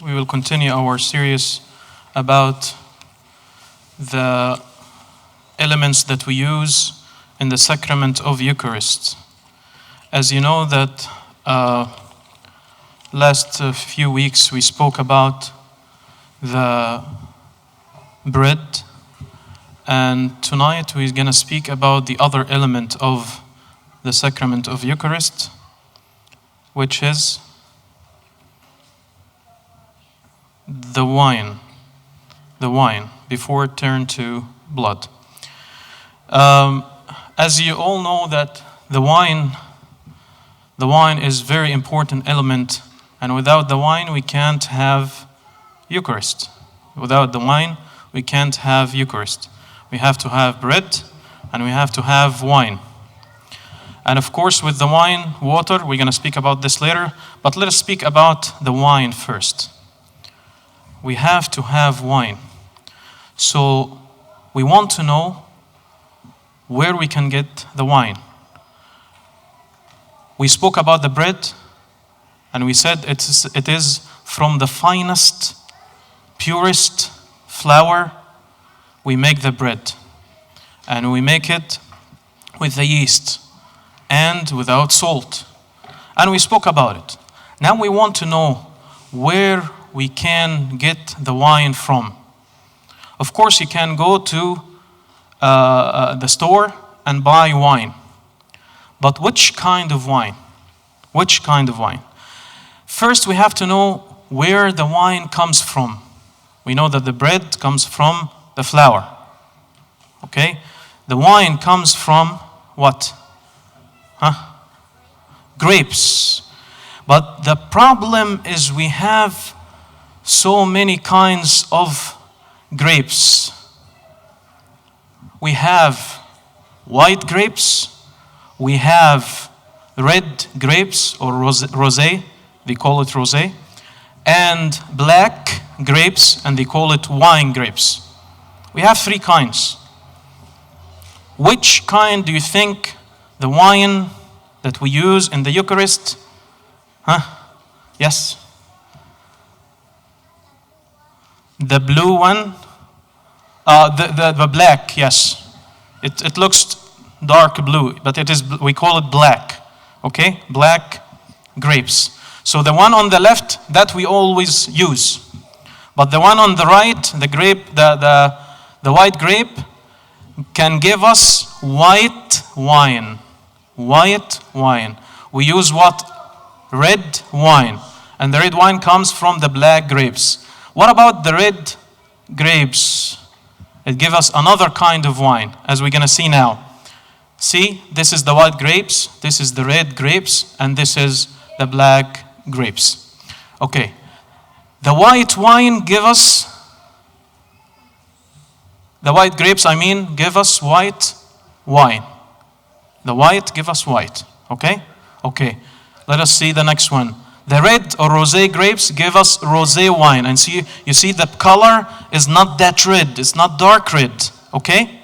we will continue our series about the elements that we use in the sacrament of Eucharist. As you know that last few weeks we spoke about the bread, and tonight we're going to speak about the other element of the sacrament of Eucharist, which is the wine. The wine, before it turned to blood. As you all know that the wine is a very important element, and without the wine we can't have Eucharist. Without the wine we can't have Eucharist. We have to have bread and we have to have wine. And of course with the wine, water, we're going to speak about this later, but let us speak about the wine first. We have to have wine. So we want to know where we can get the wine. We spoke about the bread, and we said it is from the finest, purest flour we make the bread. And we make it with the yeast and without salt. And we spoke about it. Now we want to know where we can get the wine from. Of course, you can go to the store and buy wine. But which kind of wine? Which kind of wine? First, we have to know where the wine comes from. We know that the bread comes from the flour. Okay? The wine comes from what? Grapes. But the problem is we have so many kinds of grapes. We have white grapes, we have red grapes or rosé, they call it rosé, and black grapes, and they call it wine grapes. We have three kinds. Which kind do you think the wine that we use in the Eucharist? Yes? The blue one? The black, yes. It looks dark blue, but we call it black. Okay? Black grapes. So the one on the left, that we always use. But the one on the right, the grape, the white grape, can give us white wine. White wine. We use what? Red wine. And the red wine comes from the black grapes. What about the red grapes? It gives us another kind of wine, as we're going to see now. See, this is the white grapes, this is the red grapes, and this is the black grapes. Okay. The white wine give us, the white grapes, give us white wine. The white give us white. Okay? Okay. Let us see the next one. The red or rosé grapes give us rosé wine. And you see the color is not that red. It's not dark red. Okay?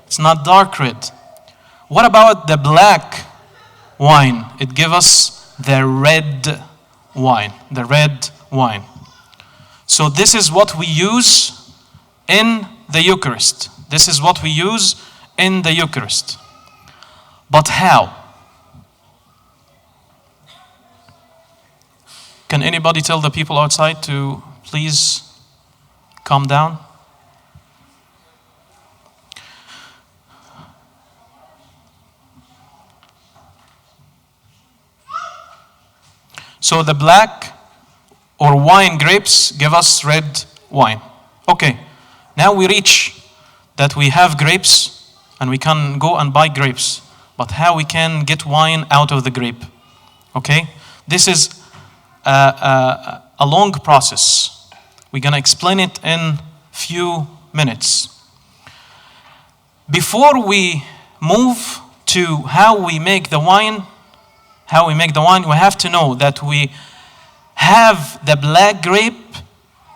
It's not dark red. What about the black wine? It gives us the red wine. The red wine. So this is what we use in the Eucharist. This is what we use in the Eucharist. But how? Can anybody tell the people outside to please calm down? So the black or wine grapes give us red wine. Okay, now we reach that we have grapes and we can go and buy grapes. But how we can get wine out of the grape? Okay, this is a long process. We're going to explain it in few minutes. Before we move to how we make the wine, we have to know that we have the black grape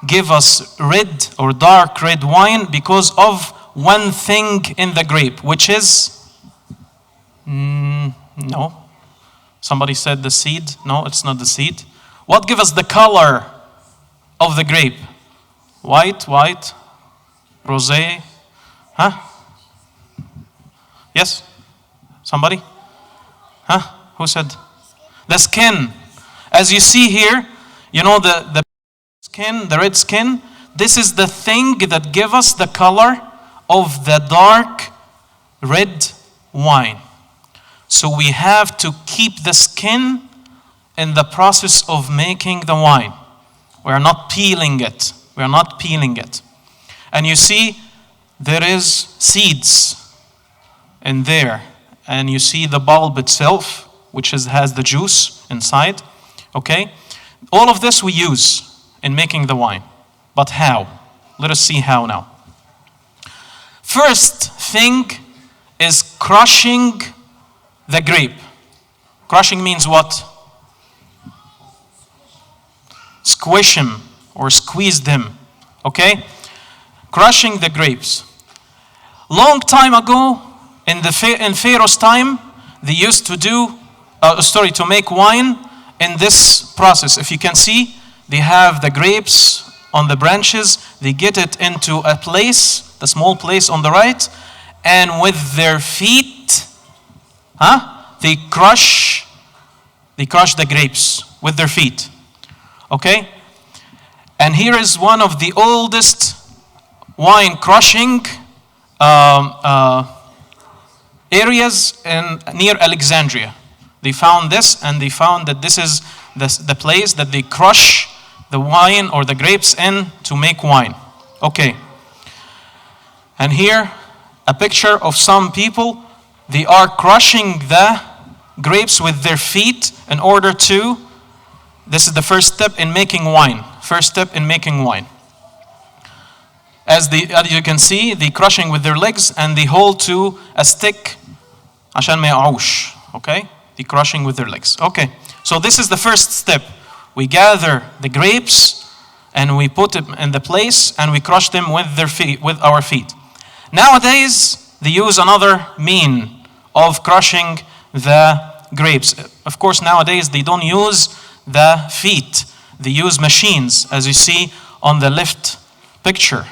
give us red or dark red wine because of one thing in the grape, which is no. Somebody said the seed. No, it's not the seed. What gives us the color of the grape? White, rosé, huh? Yes? Somebody? Huh? Who said? The skin. As you see here, you know the skin, the red skin, this is the thing that gives us the color of the dark red wine. So we have to keep the skin in the process of making the wine. We are not peeling it. We are not peeling it. And you see, there is seeds in there. And you see the bulb itself, which has the juice inside. Okay? All of this we use in making the wine. But how? Let us see how now. First thing is crushing the grape. Crushing means what? Squish him or squeeze them. Okay? Crushing the grapes. Long time ago, in Pharaoh's time, they used to do, to make wine in this process. If you can see, they have the grapes on the branches. They get it into a place, the small place on the right, and with their feet, they crush the grapes with their feet. Okay? And here is one of the oldest wine crushing areas near Alexandria. They found this, and they found that this is the place that they crush the wine or the grapes in to make wine. Okay. And here, a picture of some people. They are crushing the grapes with their feet in order to, this is the first step in making wine. First step in making wine. As you can see, they crushing with their legs and they hold to a stick. عشان ما يقعوش. Okay? They crushing with their legs. Okay. So this is the first step. We gather the grapes and we put them in the place and we crush them with their feet, with our feet. Nowadays, they use another mean of crushing the grapes. Of course, nowadays they don't use the feet. They use machines, as you see on the left picture.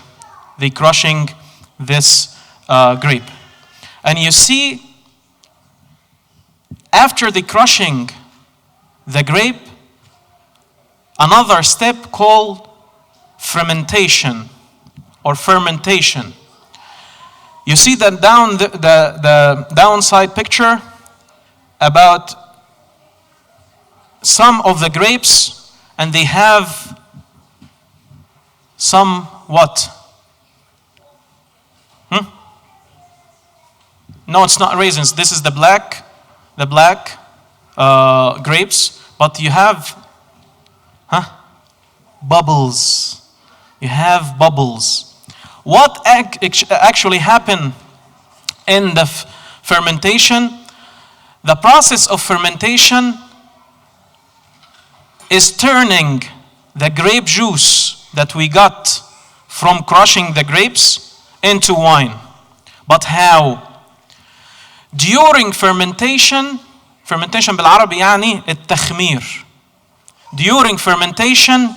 They crushing this grape. And you see, after the crushing the grape, another step called fermentation or fermentation. You see that down the downside picture about some of the grapes, and they have some what? No, it's not raisins. This is the black grapes, but you have bubbles. You have bubbles. What actually happened in the fermentation? The process of fermentation is turning the grape juice that we got from crushing the grapes into wine. But how? During fermentation بالعربي يعني التخمير. During fermentation,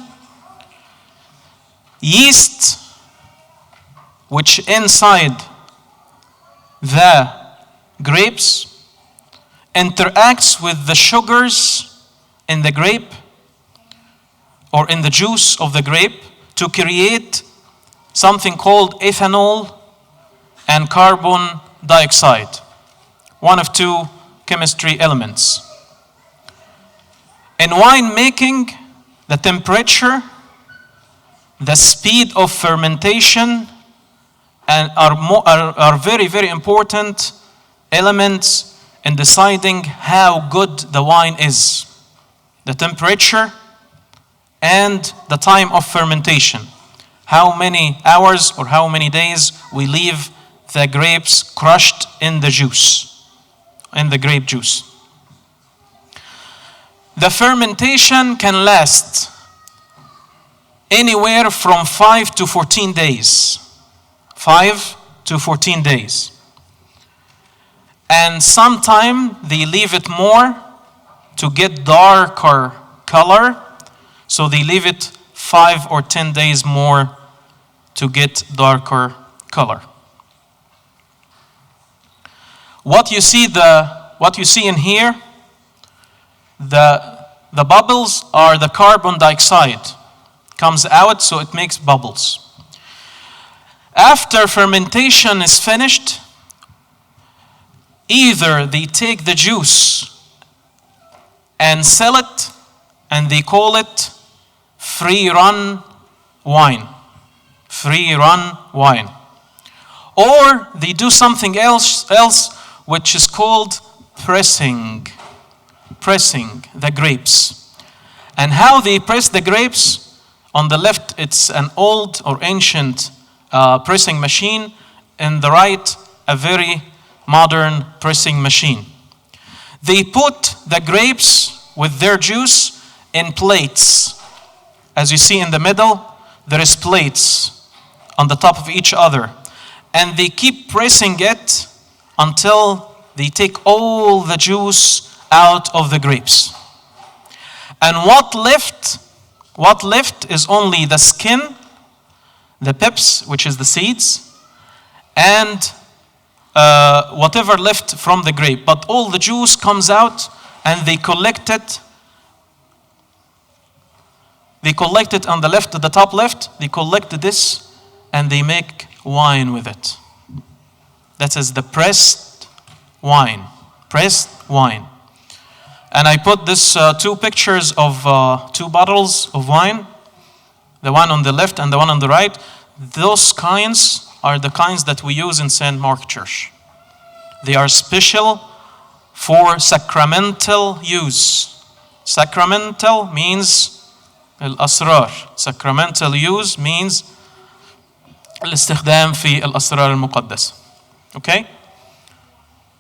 yeast, which inside the grapes, interacts with the sugars in the grape or in the juice of the grape to create something called ethanol and carbon dioxide, one of two chemistry elements. In wine making, the temperature, the speed of fermentation, and are very, very important elements in deciding how good the wine is. The temperature and the time of fermentation. How many hours or how many days we leave the grapes crushed in the juice, in the grape juice. The fermentation can last anywhere from 5 to 14 days. 5 to 14 days. And sometimes they leave it more to get darker color. So they leave it 5 or 10 days more to get darker color. What you see in here, the bubbles are the carbon dioxide. Comes out, so it makes bubbles. After fermentation is finished, either they take the juice and sell it, and they call it free-run wine. Free-run wine. Or they do something else which is called pressing. Pressing the grapes. And how they press the grapes, on the left it's an old or ancient pressing machine, and the right a very modern pressing machine. They put the grapes with their juice in plates. As you see in the middle, there is plates on the top of each other. And they keep pressing it until they take all the juice out of the grapes. And what left is only the skin, the pips, which is the seeds, and whatever left from the grape. But all the juice comes out, and they collect it. They collect it on the left, the top left. They collect this, and they make wine with it. That is the pressed wine. Pressed wine. And I put this 2 pictures of 2 bottles of wine. The one on the left and the one on the right. Those kinds are the kinds that we use in St. Mark Church. They are special for sacramental use. Sacramental means al-asrar. Sacramental use means الاستخدام في الأسرار المقدسة. Okay?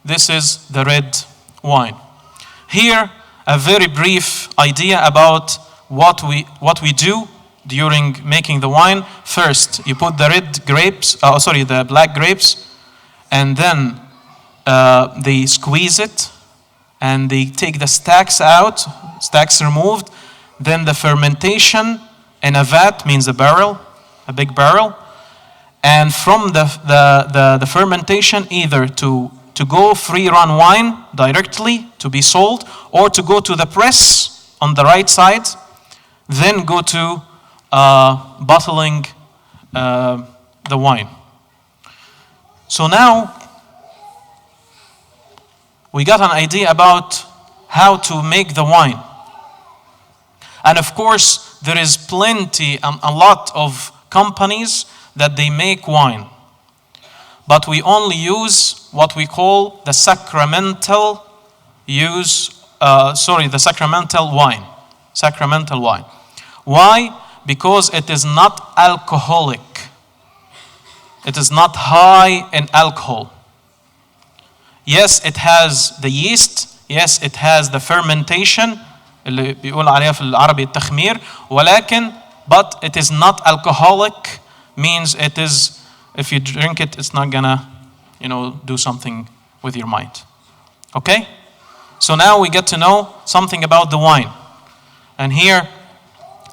This is the red wine. Here, a very brief idea about what we do during making the wine. First, you put the the black grapes, and then they squeeze it, and they take the stacks out, stacks removed. Then the fermentation in a vat, means a barrel, a big barrel. And from the fermentation, either to go free-run wine directly to be sold, or to go to the press on the right side, then go to bottling the wine. So now we got an idea about how to make the wine. And of course, there is plenty, a lot of companies that they make wine. But we only use what we call the sacramental the sacramental wine. Sacramental wine. Why? Because it is not alcoholic. It is not high in alcohol. Yes, it has the yeast. Yes, it has the fermentation. اللي بيقول عليها في العربي التخمير. ولكن, but it is not alcoholic. Means it is, if you drink it, it's not gonna, do something with your mind. Okay? So now we get to know something about the wine. And here,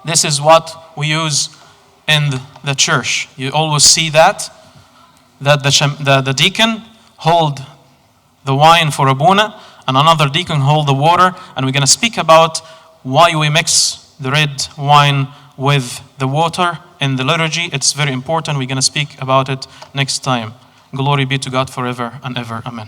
this is what we use in the church. You always see that the deacon hold the wine for Abuna, and another deacon hold the water, and we're gonna speak about why we mix the red wine with the water in the liturgy. It's very important. We're going to speak about it next time. Glory be to God forever and ever. Amen.